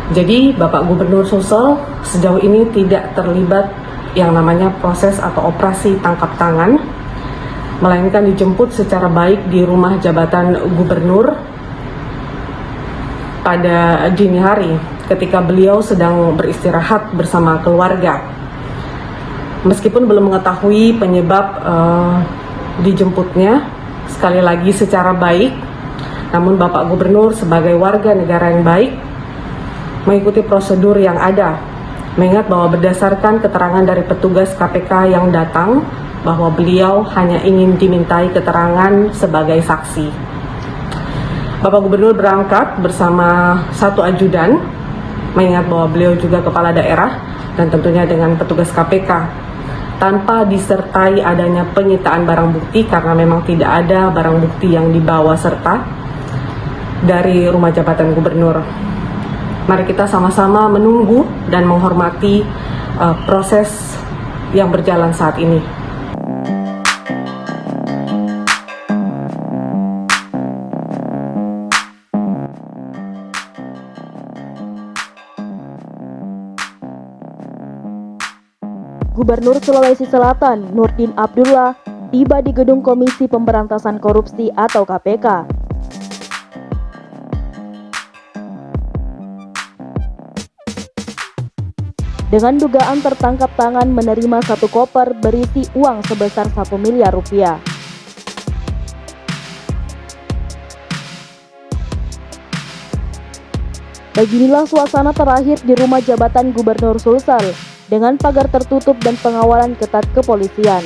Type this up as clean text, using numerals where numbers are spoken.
Jadi Bapak Gubernur Sulsel sejauh ini tidak terlibat yang namanya proses atau operasi tangkap tangan, melainkan dijemput secara baik di rumah jabatan gubernur pada dini hari ketika beliau sedang beristirahat bersama keluarga. Meskipun belum mengetahui penyebab dijemputnya, sekali lagi secara baik, namun Bapak Gubernur sebagai warga negara yang baik mengikuti prosedur yang ada, mengingat bahwa berdasarkan keterangan dari petugas KPK yang datang bahwa beliau hanya ingin dimintai keterangan sebagai saksi. Bapak Gubernur berangkat bersama satu ajudan, mengingat bahwa beliau juga kepala daerah dan tentunya dengan petugas KPK, tanpa disertai adanya penyitaan barang bukti karena memang tidak ada barang bukti yang dibawa serta dari rumah jabatan gubernur. Mari kita sama-sama menunggu dan menghormati proses yang berjalan saat ini. Gubernur Sulawesi Selatan Nurdin Abdullah tiba di Gedung Komisi Pemberantasan Korupsi atau KPK. Dengan dugaan tertangkap tangan menerima satu koper berisi uang sebesar 1 miliar rupiah. Beginilah suasana terakhir di rumah jabatan Gubernur Sulsel dengan pagar tertutup dan pengawalan ketat kepolisian.